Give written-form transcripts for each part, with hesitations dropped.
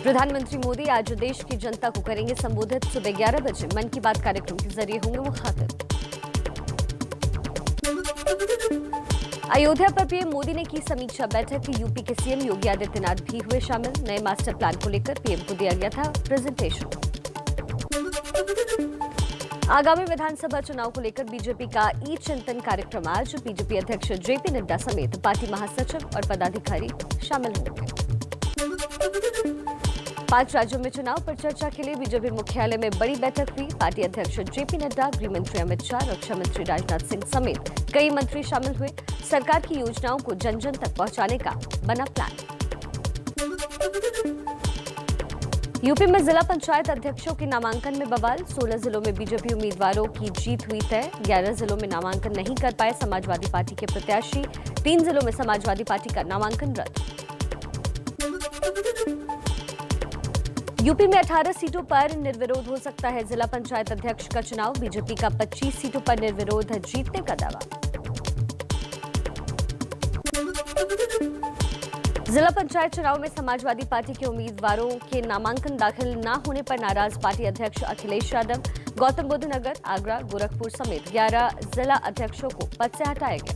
प्रधानमंत्री मोदी आज देश की जनता को करेंगे संबोधित। सुबह 11 बजे मन की बात कार्यक्रम के जरिए होंगे मुखातिब। अयोध्या पर पीएम मोदी ने की समीक्षा बैठक। यूपी के सीएम योगी आदित्यनाथ भी हुए शामिल। नए मास्टर प्लान को लेकर पीएम को दिया गया था प्रेजेंटेशन। आगामी विधानसभा चुनाव को लेकर बीजेपी का ई चिंतन कार्यक्रम आज। बीजेपी अध्यक्ष जेपी नड्डा समेत पार्टी महासचिव और पदाधिकारी शामिल होंगे। 5 राज्यों में चुनाव पर चर्चा के लिए बीजेपी मुख्यालय में बड़ी बैठक हुई। पार्टी अध्यक्ष जेपी नड्डा, गृह मंत्री अमित शाह, रक्षा मंत्री राजनाथ सिंह समेत कई मंत्री शामिल हुए। सरकार की योजनाओं को जन जन तक पहुंचाने का बना प्लान। यूपी में जिला पंचायत अध्यक्षों के नामांकन में बवाल। 16 जिलों में बीजेपी उम्मीदवारों की जीत हुई तय। 11 जिलों में नामांकन नहीं कर पाए समाजवादी पार्टी के प्रत्याशी। 3 जिलों में समाजवादी पार्टी का नामांकन रद्द। यूपी में 18 सीटों पर निर्विरोध हो सकता है जिला पंचायत अध्यक्ष का चुनाव। बीजेपी का 25 सीटों पर निर्विरोध जीतने का दावा। जिला पंचायत चुनाव में समाजवादी पार्टी के उम्मीदवारों के नामांकन दाखिल न होने पर नाराज पार्टी अध्यक्ष अखिलेश यादव। गौतम बुद्ध नगर, आगरा, गोरखपुर समेत 11 जिला अध्यक्षों को पद से हटाया गया।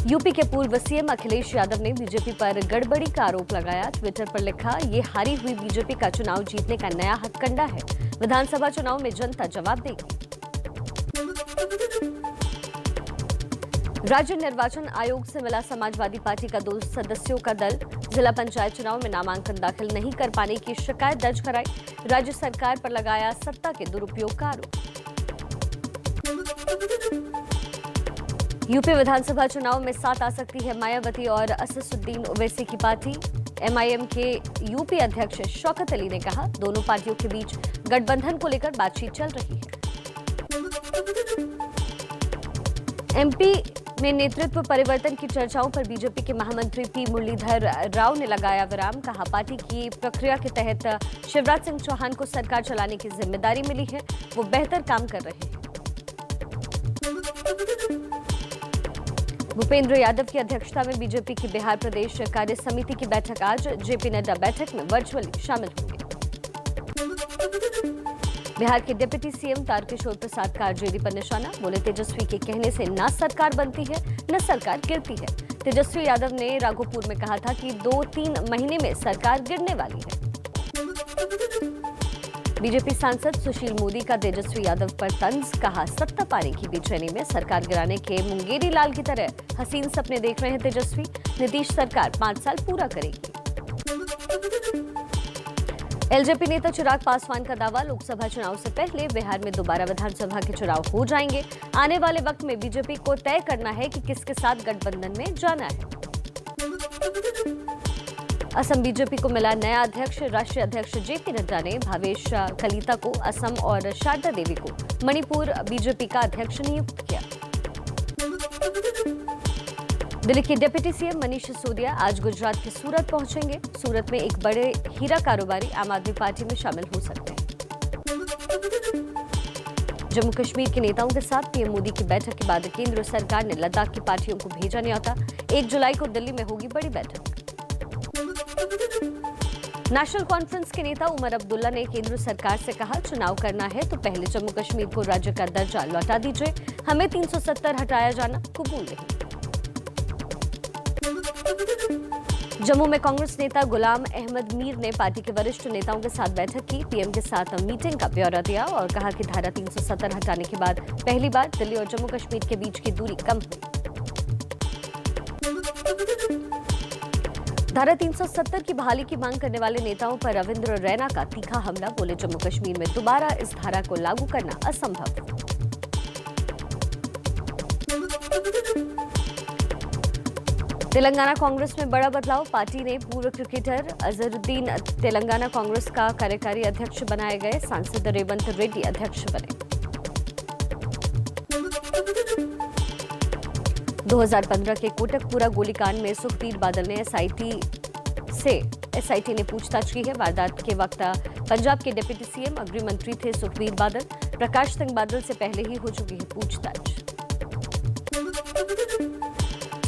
यूपी के पूर्व सीएम अखिलेश यादव ने बीजेपी पर गड़बड़ी का आरोप लगाया। ट्विटर पर लिखा, ये हारी हुई बीजेपी का चुनाव जीतने का नया हथकंडा है। विधानसभा चुनाव में जनता जवाब देगी। राज्य निर्वाचन आयोग से मिला समाजवादी पार्टी का 2 सदस्यों का दल। जिला पंचायत चुनाव में नामांकन दाखिल नहीं कर पाने की शिकायत दर्ज कराई। राज्य सरकार पर लगाया सत्ता के दुरुपयोग का आरोप। यूपी विधानसभा चुनाव में साथ आ सकती है मायावती और असदुद्दीन ओवैसी की पार्टी। एमआईएम के यूपी अध्यक्ष शौकत अली ने कहा, दोनों पार्टियों के बीच गठबंधन को लेकर बातचीत चल रही है। एमपी में नेतृत्व परिवर्तन की चर्चाओं पर बीजेपी के महामंत्री पी मुरलीधर राव ने लगाया विराम। कहा, पार्टी की प्रक्रिया के तहत शिवराज सिंह चौहान को सरकार चलाने की जिम्मेदारी मिली है। वो बेहतर काम कर रहे हैं। भूपेंद्र यादव की अध्यक्षता में बीजेपी की बिहार प्रदेश कार्य समिति की बैठक आज। जेपी नड्डा बैठक में वर्चुअली शामिल होंगे। बिहार के डिप्टी सीएम तारकिशोर प्रसाद का आरजेडी पर निशाना। बोले, तेजस्वी के कहने से न सरकार बनती है न सरकार गिरती है। तेजस्वी यादव ने राघोपुर में कहा था कि 2-3 महीने में सरकार गिरने वाली है। बीजेपी सांसद सुशील मोदी का तेजस्वी यादव पर तंज। कहा, सत्ता पाने की बेचैनी में सरकार गिराने के मुंगेरी लाल की तरह हसीन सपने देख रहे हैं तेजस्वी। नीतीश सरकार 5 साल पूरा करेगी। एलजेपी नेता चिराग पासवान का दावा, लोकसभा चुनाव से पहले बिहार में दोबारा विधानसभा के चुनाव हो जाएंगे। आने वाले वक्त में बीजेपी को तय करना है कि किसके साथ गठबंधन में जाना है। असम बीजेपी को मिला नया अध्यक्ष। राष्ट्रीय अध्यक्ष जेपी नड्डा ने भावेश कलिता को असम और शारदा देवी को मणिपुर बीजेपी का अध्यक्ष नियुक्त किया। दिल्ली के डिप्टी सीएम मनीष सिसोदिया आज गुजरात के सूरत पहुंचेंगे। सूरत में एक बड़े हीरा कारोबारी आम आदमी पार्टी में शामिल हो सकते हैं। जम्मू कश्मीर के नेताओं के साथ पीएम मोदी की बैठक के बाद केंद्र सरकार ने लद्दाख की पार्टियों को भेजा न्योता। 1 जुलाई को दिल्ली में होगी बड़ी बैठक। नेशनल कॉन्फ्रेंस के नेता उमर अब्दुल्ला ने केंद्र सरकार से कहा, चुनाव करना है तो पहले जम्मू कश्मीर को राज्य का दर्जा लौटा दीजिए। हमें 370 हटाया जाना कबूल नहीं। जम्मू में कांग्रेस नेता गुलाम अहमद मीर ने पार्टी के वरिष्ठ नेताओं के साथ बैठक की। पीएम के साथ मीटिंग का ब्यौरा दिया और कहा कि धारा 370 हटाने के बाद पहली बार दिल्ली और जम्मू कश्मीर के बीच की दूरी कम हुई। धारा 370 की बहाली की मांग करने वाले नेताओं पर रविंद्र रैना का तीखा हमला। बोले, जम्मू कश्मीर में दोबारा इस धारा को लागू करना असंभव। तेलंगाना कांग्रेस में बड़ा बदलाव। पार्टी ने पूर्व क्रिकेटर अजहरुद्दीन तेलंगाना कांग्रेस का कार्यकारी अध्यक्ष बनाए गए। सांसद रेवंत रेड्डी अध्यक्ष बने। 2015 के कोटकपुरा गोलीकांड में सुखबीर बादल ने एसआईटी ने पूछताछ की है। वारदात के वक्त पंजाब के डिप्टी सीएम और गृह मंत्री थे सुखबीर बादल। प्रकाश सिंह बादल से पहले ही हो चुकी है पूछताछ।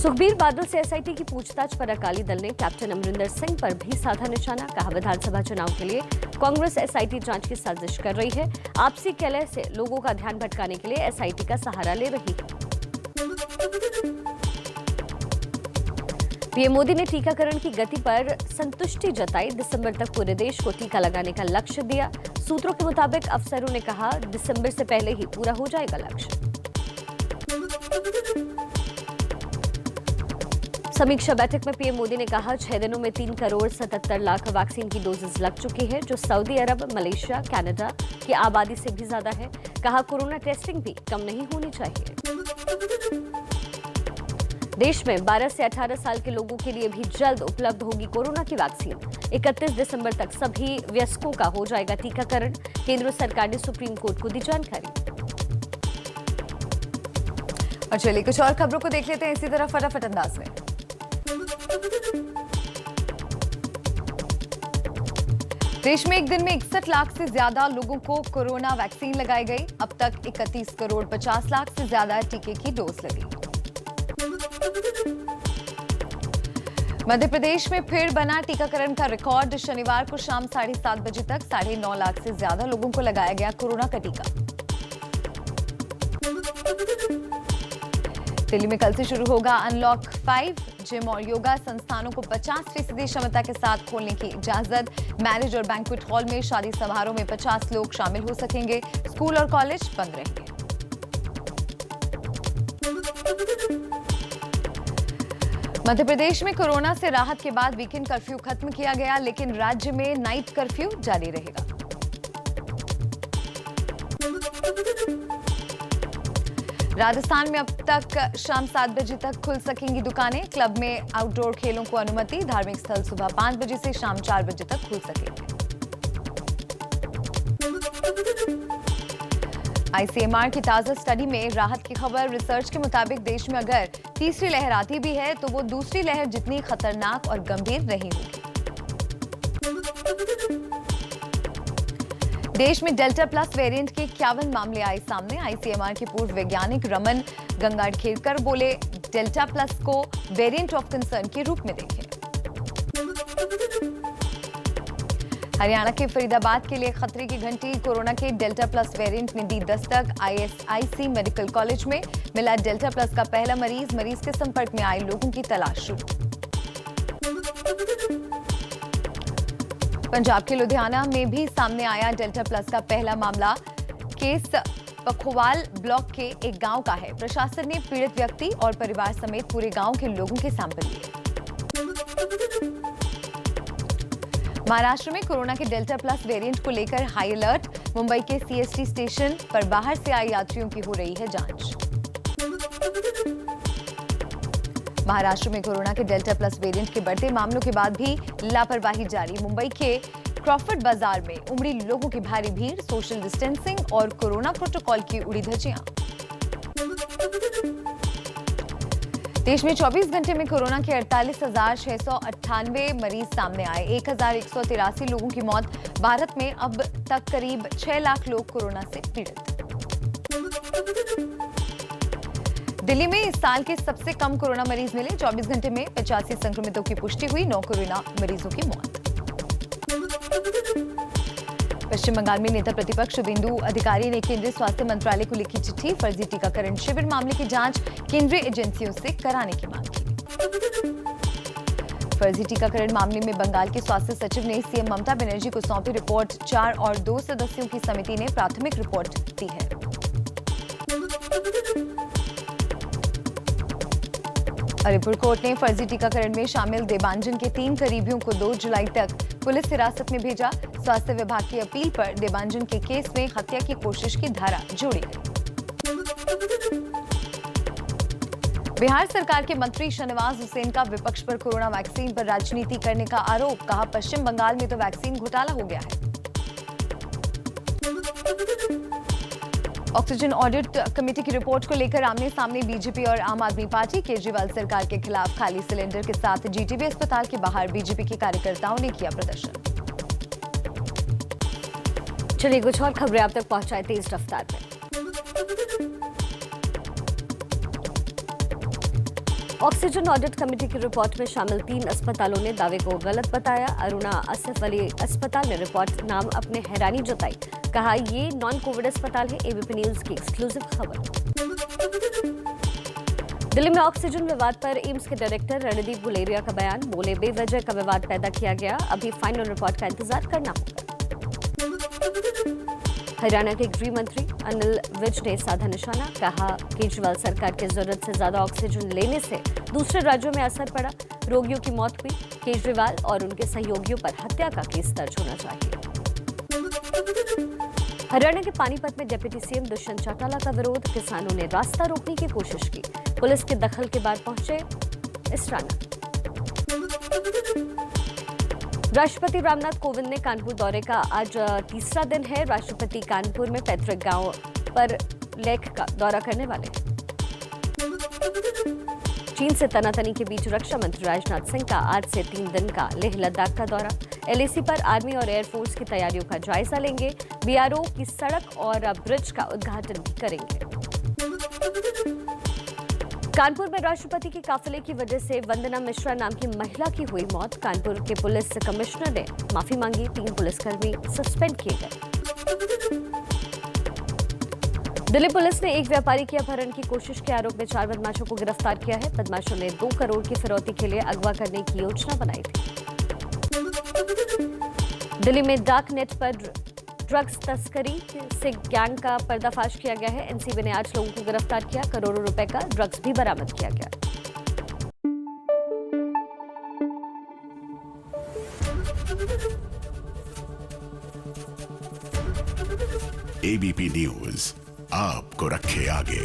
सुखबीर बादल से एसआईटी की पूछताछ पर अकाली दल ने कैप्टन अमरिंदर सिंह पर भी साधा निशाना। कहा विधानसभा चुनाव के लिए कांग्रेस एसआईटी जांच की साजिश कर रही है। आपसी कलह से लोगों का ध्यान भटकाने के लिए एसआईटी का सहारा ले रही है। पीएम मोदी ने टीकाकरण की गति पर संतुष्टि जताई। दिसंबर तक पूरे देश को टीका लगाने का लक्ष्य दिया। सूत्रों के मुताबिक अफसरों ने कहा दिसंबर से पहले ही पूरा हो जाएगा लक्ष्य। समीक्षा बैठक में पीएम मोदी ने कहा 6 दिनों में 3 करोड़ 77 लाख वैक्सीन की डोजेज लग चुकी है, जो सऊदी अरब, मलेशिया, कनाडा की आबादी से भी ज्यादा है। कहा कोरोना टेस्टिंग भी कम नहीं होनी चाहिए। देश में 12 से 18 साल के लोगों के लिए भी जल्द उपलब्ध होगी कोरोना की वैक्सीन। 31 दिसंबर तक सभी वयस्कों का हो जाएगा टीकाकरण। केंद्र सरकार ने सुप्रीम कोर्ट को दी जानकारी। और चलिए कुछ और खबरों को देख लेते हैं इसी तरह फटाफट अंदाज में। देश में एक दिन में 61 लाख से ज्यादा लोगों को कोरोना वैक्सीन लगाई गई। अब तक 31 करोड़ 50 लाख से ज्यादा टीके की डोज लगी। मध्य प्रदेश में फिर बना टीकाकरण का रिकॉर्ड। शनिवार को शाम 7:30 बजे तक 9.5 लाख से ज्यादा लोगों को लगाया गया कोरोना का टीका। दिल्ली में कल से शुरू होगा अनलॉक 5। जिम और योगा संस्थानों को 50% क्षमता के साथ खोलने की इजाजत। मैरिज और बैंक्वेट हॉल में शादी समारोह में 50 लोग शामिल हो सकेंगे। स्कूल और कॉलेज बंद रहेंगे। मध्य प्रदेश में कोरोना से राहत के बाद वीकेंड कर्फ्यू खत्म किया गया, लेकिन राज्य में नाइट कर्फ्यू जारी रहेगा। राजस्थान में अब तक शाम 7 बजे तक खुल सकेंगी दुकानें। क्लब में आउटडोर खेलों को अनुमति। धार्मिक स्थल सुबह 5 बजे से शाम 4 बजे तक खुल सकेंगे। आईसीएमआर की ताजा स्टडी में राहत की खबर। रिसर्च के मुताबिक देश में अगर तीसरी लहर आती भी है तो वो दूसरी लहर जितनी खतरनाक और गंभीर नहीं होगी। देश में डेल्टा प्लस वेरिएंट के 51 मामले आए सामने। आईसीएमआर के पूर्व वैज्ञानिक रमन गंगाखेड़कर बोले डेल्टा प्लस को वेरिएंट ऑफ कंसर्न के रूप में देखें। हरियाणा के फरीदाबाद के लिए खतरे की घंटी। कोरोना के डेल्टा प्लस वेरिएंट ने दी दस्तक। आईएसआईसी मेडिकल कॉलेज में मिला डेल्टा प्लस का पहला मरीज। मरीज के संपर्क में आए लोगों की तलाश शुरू। पंजाब के लुधियाना में भी सामने आया डेल्टा प्लस का पहला मामला। केस पखोवाल ब्लॉक के एक गांव का है। प्रशासन ने पीड़ित व्यक्ति और परिवार समेत पूरे गांव के लोगों के सैंपल लिए। महाराष्ट्र में कोरोना के डेल्टा प्लस वेरिएंट को लेकर हाई अलर्ट। मुंबई के सीएसटी स्टेशन पर बाहर से आए यात्रियों की हो रही है जांच। महाराष्ट्र में कोरोना के डेल्टा प्लस वेरिएंट के बढ़ते मामलों के बाद भी लापरवाही जारी। मुंबई के क्रॉफर्ड बाजार में उमड़ी लोगों की भारी भीड़। सोशल डिस्टेंसिंग और कोरोना प्रोटोकॉल की उड़ी धज्जियां। देश में 24 घंटे में कोरोना के 48,698 मरीज सामने आए। 1,183 लोगों की मौत। भारत में अब तक करीब 6 लाख लोग कोरोना से पीड़ित। दिल्ली में इस साल के सबसे कम कोरोना मरीज मिले। 24 घंटे में 85 संक्रमितों की पुष्टि हुई। 9 कोरोना मरीजों की मौत। पश्चिम बंगाल में नेता प्रतिपक्ष शुभेंदु अधिकारी ने केंद्रीय स्वास्थ्य मंत्रालय को लिखी चिट्ठी। फर्जी टीकाकरण शिविर मामले की जांच केंद्रीय एजेंसियों से कराने की मांग की। फर्जी टीकाकरण मामले में बंगाल के स्वास्थ्य सचिव ने सीएम ममता बनर्जी को सौंपी रिपोर्ट। 4 और 2 सदस्यों की समिति ने प्राथमिक रिपोर्ट दी है। अलीपुर कोर्ट ने फर्जी टीकाकरण में शामिल देवांजन के 3 करीबियों को 2 जुलाई तक पुलिस हिरासत में भेजा। स्वास्थ्य विभाग की अपील पर देवांजन के केस में हत्या की कोशिश की धारा जोड़ी गई। बिहार सरकार के मंत्री शाहनवाज हुसैन का विपक्ष पर कोरोना वैक्सीन पर राजनीति करने का आरोप। कहा पश्चिम बंगाल में तो वैक्सीन घोटाला हो गया है। ऑक्सीजन ऑडिट कमेटी की रिपोर्ट को लेकर आमने सामने बीजेपी और आम आदमी पार्टी। केजरीवाल सरकार के खिलाफ खाली सिलेंडर के साथ जीटीबी अस्पताल के बाहर बीजेपी के कार्यकर्ताओं ने किया प्रदर्शन। चलिए कुछ और खबरें आप तक पहुंचाए तेज रफ्तार में। ऑक्सीजन ऑडिट कमेटी की रिपोर्ट में शामिल 3 अस्पतालों ने दावे को गलत बताया। अरुणा असफ अली अस्पताल ने रिपोर्ट नाम अपने हैरानी जताई। कहा ये नॉन कोविड अस्पताल है। एबीपी न्यूज की एक्सक्लूसिव खबर। दिल्ली में ऑक्सीजन विवाद पर एम्स के डायरेक्टर रणदीप गुलेरिया का बयान। बोले बेवजह का विवाद पैदा किया गया, अभी फाइनल रिपोर्ट का इंतजार करना होगा। हरियाणा के गृह मंत्री अनिल विज ने साधा निशाना। कहा केजरीवाल सरकार की जरूरत से ज्यादा ऑक्सीजन लेने से दूसरे राज्यों में असर पड़ा, रोगियों की मौत हुई। केजरीवाल और उनके सहयोगियों पर हत्या का केस दर्ज होना चाहिए। हरियाणा के पानीपत में डिप्टी सीएम दुष्यंत चौटाला का विरोध। किसानों ने रास्ता रोकने की कोशिश की, पुलिस के दखल के बाद पहुंचे इसराना। राष्ट्रपति रामनाथ कोविंद ने कानपुर दौरे का आज तीसरा दिन है। राष्ट्रपति कानपुर में पैतृक गांव पर लेख का दौरा करने वाले। चीन से तनातनी के बीच रक्षा मंत्री राजनाथ सिंह का आज से 3 दिन का लेह लद्दाख का दौरा। एलएसी पर आर्मी और एयरफोर्स की तैयारियों का जायजा लेंगे। बीआरओ की सड़क और ब्रिज का उद्घाटन भी करेंगे। कानपुर में राष्ट्रपति के काफिले की वजह से वंदना मिश्रा नाम की महिला की हुई मौत। कानपुर के पुलिस कमिश्नर ने माफी मांगी। 3 पुलिसकर्मी सस्पेंड किए गए। दिल्ली पुलिस ने एक व्यापारी के अपहरण की कोशिश के आरोप में 4 बदमाशों को गिरफ्तार किया है। बदमाशों ने 2 करोड़ की फिरौती के लिए अगवा करने की योजना बनाई थी। दिल्ली में डार्क नेट पर ड्रग्स तस्करी से गैंग का पर्दाफाश किया गया है। एनसीबी ने 8 लोगों को गिरफ्तार किया। करोड़ों रुपए का ड्रग्स भी बरामद किया गया। एबीपी न्यूज आपको रखे आगे।